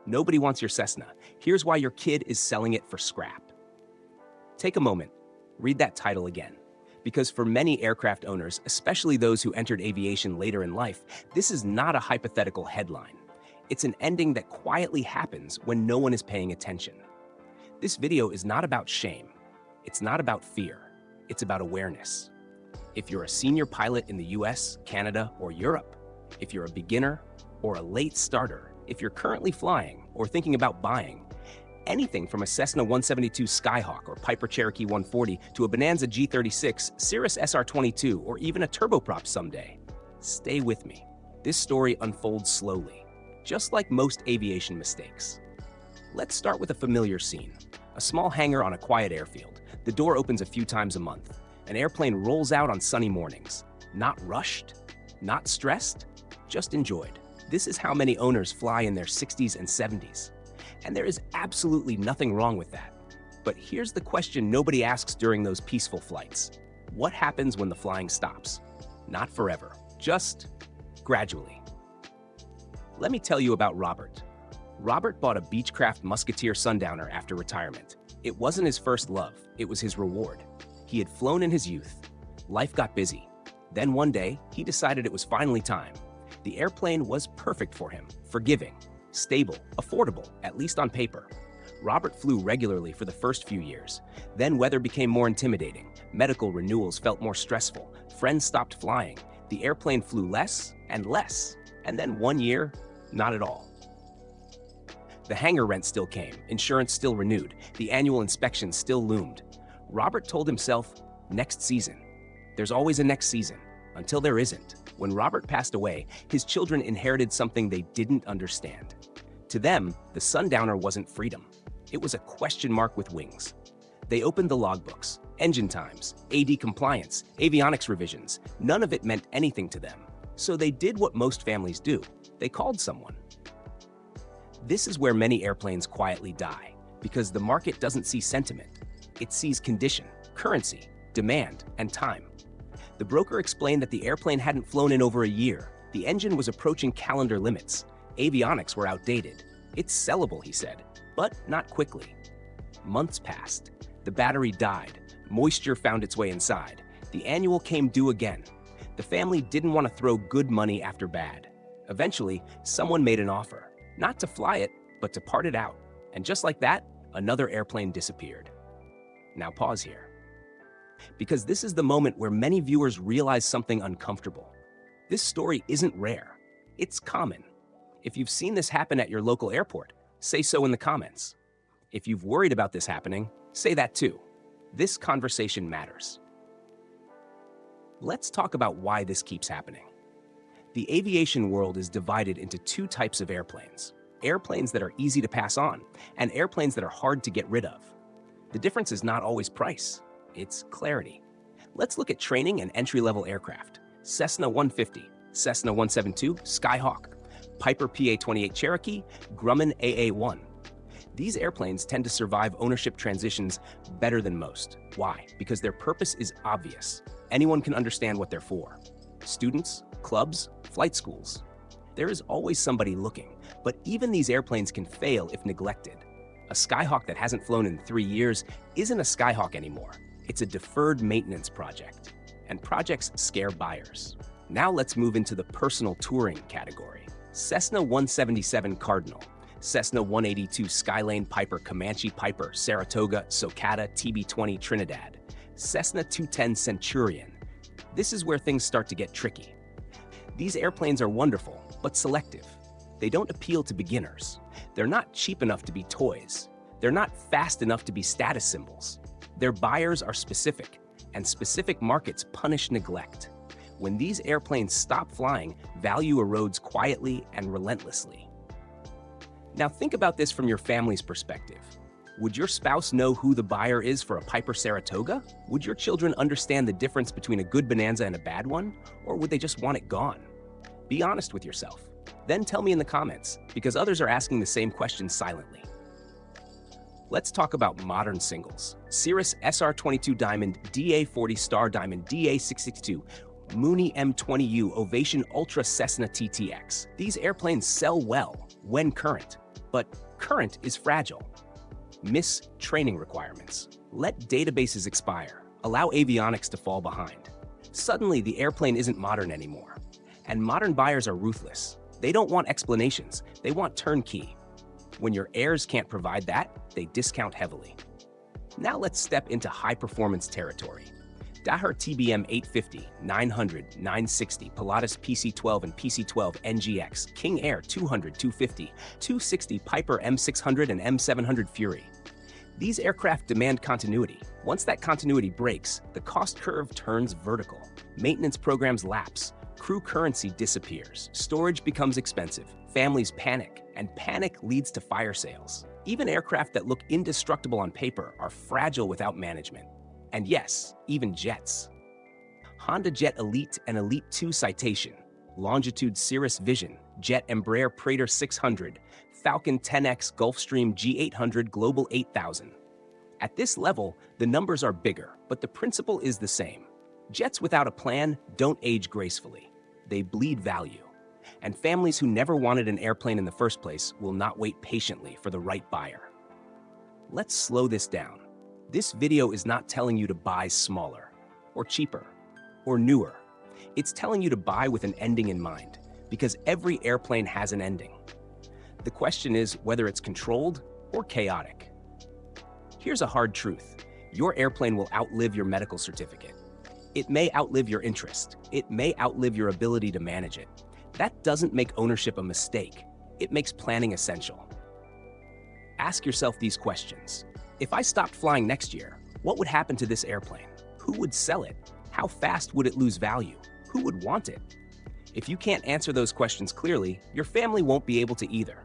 Nobody wants your Cessna. Here's why your kid is selling it for scrap. Take a moment, read that title again. Because for many aircraft owners, especially those who entered aviation later in life, this is not a hypothetical headline. It's an ending that quietly happens when no one is paying attention. This video is not about shame. It's not about fear. It's about awareness. If you're a senior pilot in the US, Canada, or Europe, if you're a beginner or a late starter, if you're currently flying or thinking about buying, anything from a Cessna 172 Skyhawk or Piper Cherokee 140 to a Bonanza G36, Cirrus SR22, or even a turboprop someday. Stay with me. This story unfolds slowly, just like most aviation mistakes. Let's start with a familiar scene. A small hangar on a quiet airfield. The door opens a few times a month. An airplane rolls out on sunny mornings. Not rushed, not stressed, just enjoyed. This is how many owners fly in their 60s and 70s. And there is absolutely nothing wrong with that. But here's the question nobody asks during those peaceful flights. What happens when the flying stops? Not forever, just gradually. Let me tell you about Robert. Robert bought a Beechcraft Musketeer Sundowner after retirement. It wasn't his first love, it was his reward. He had flown in his youth. Life got busy. Then one day, he decided it was finally time. The airplane was perfect for him, forgiving, stable, affordable, at least on paper. Robert flew regularly for the first few years. Then weather became more intimidating. Medical renewals felt more stressful. Friends stopped flying. The airplane flew less and less. And then one year, not at all. The hangar rent still came, insurance still renewed, the annual inspection still loomed. Robert told himself, next season. There's always a next season, until there isn't. When Robert passed away, his children inherited something they didn't understand. To them, the Sundowner wasn't freedom. It was a question mark with wings. They opened the logbooks, engine times, AD compliance, avionics revisions. None of it meant anything to them. So they did what most families do. They called someone. This is where many airplanes quietly die, because the market doesn't see sentiment. It sees condition, currency, demand, and time. The broker explained that the airplane hadn't flown in over a year. The engine was approaching calendar limits. Avionics were outdated. It's sellable, he said, but not quickly. Months passed. The battery died. Moisture found its way inside. The annual came due again. The family didn't want to throw good money after bad. Eventually, someone made an offer. Not to fly it, but to part it out. And just like that, another airplane disappeared. Now pause here. Because this is the moment where many viewers realize something uncomfortable. This story isn't rare. It's common. If you've seen this happen at your local airport, say so in the comments. If you've worried about this happening, say that too. This conversation matters. Let's talk about why this keeps happening. The aviation world is divided into two types of airplanes. Airplanes that are easy to pass on, and airplanes that are hard to get rid of. The difference is not always price, it's clarity. Let's look at training and entry-level aircraft. Cessna 150, Cessna 172, Skyhawk, Piper PA-28 Cherokee, Grumman AA-1. These airplanes tend to survive ownership transitions better than most. Why? Because their purpose is obvious. Anyone can understand what they're for. Students, clubs, flight schools. There is always somebody looking, but even these airplanes can fail if neglected. A Skyhawk that hasn't flown in 3 years isn't a Skyhawk anymore. It's a deferred maintenance project, and projects scare buyers. Now let's move into the personal touring category. Cessna 177 Cardinal, Cessna 182 Skylane Piper Comanche Piper Saratoga Socata TB20 Trinidad, Cessna 210 Centurion. This is where things start to get tricky. These airplanes are wonderful, but selective. They don't appeal to beginners. They're not cheap enough to be toys. They're not fast enough to be status symbols. Their buyers are specific, and specific markets punish neglect. When these airplanes stop flying, value erodes quietly and relentlessly. Now think about this from your family's perspective. Would your spouse know who the buyer is for a Piper Saratoga? Would your children understand the difference between a good Bonanza and a bad one? Or would they just want it gone? Be honest with yourself. Then tell me in the comments, because others are asking the same questions silently. Let's talk about modern singles. Cirrus SR22 Diamond, DA40 Star Diamond, DA662, Mooney M20U Ovation Ultra Cessna TTX. These airplanes sell well when current. But current is fragile. Miss training requirements. Let databases expire. Allow avionics to fall behind. Suddenly, the airplane isn't modern anymore. And modern buyers are ruthless. They don't want explanations. They want turnkey. When your heirs can't provide that, they discount heavily. Now let's step into high-performance territory. Daher TBM 850, 900, 960, Pilatus PC-12 and PC-12 NGX, King Air 200, 250, 260, Piper M600 and M700 Fury. These aircraft demand continuity. Once that continuity breaks, the cost curve turns vertical. Maintenance programs lapse. Crew currency disappears. Storage becomes expensive. Families panic, and panic leads to fire sales. Even aircraft that look indestructible on paper are fragile without management. And yes, even jets. Honda Jet Elite and Elite 2 Citation, Longitude Cirrus Vision, Jet Embraer Praetor 600, Falcon 10X Gulfstream G800 Global 8000. At this level, the numbers are bigger, but the principle is the same. Jets without a plan don't age gracefully. They bleed value. And families who never wanted an airplane in the first place will not wait patiently for the right buyer. Let's slow this down. This video is not telling you to buy smaller, or cheaper, or newer. It's telling you to buy with an ending in mind, because every airplane has an ending. The question is whether it's controlled or chaotic. Here's a hard truth. Your airplane will outlive your medical certificate. It may outlive your interest. It may outlive your ability to manage it. That doesn't make ownership a mistake. It makes planning essential. Ask yourself these questions. If I stopped flying next year, what would happen to this airplane? Who would sell it? How fast would it lose value? Who would want it? If you can't answer those questions clearly, your family won't be able to either.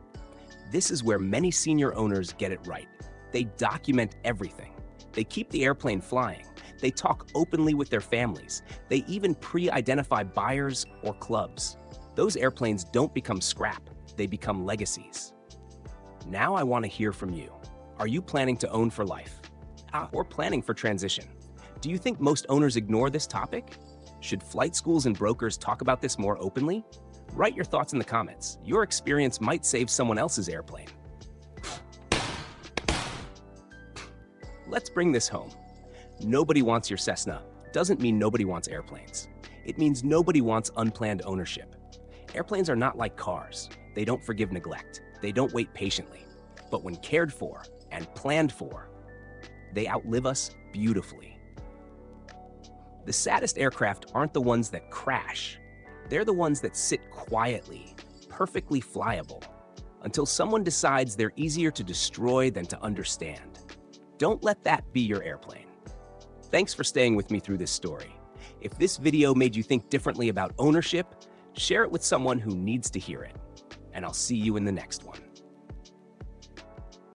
This is where many senior owners get it right. They document everything. They keep the airplane flying. They talk openly with their families. They even pre-identify buyers or clubs. Those airplanes don't become scrap. They become legacies. Now I want to hear from you. Are you planning to own for life? Or planning for transition? Do you think most owners ignore this topic? Should flight schools and brokers talk about this more openly? Write your thoughts in the comments. Your experience might save someone else's airplane. Let's bring this home. Nobody wants your Cessna doesn't mean nobody wants airplanes. It means nobody wants unplanned ownership. Airplanes are not like cars. They don't forgive neglect. They don't wait patiently. But when cared for and planned for, they outlive us beautifully. The saddest aircraft aren't the ones that crash. They're the ones that sit quietly, perfectly flyable, until someone decides they're easier to destroy than to understand. Don't let that be your airplane. Thanks for staying with me through this story. If this video made you think differently about ownership, share it with someone who needs to hear it. And I'll see you in the next one.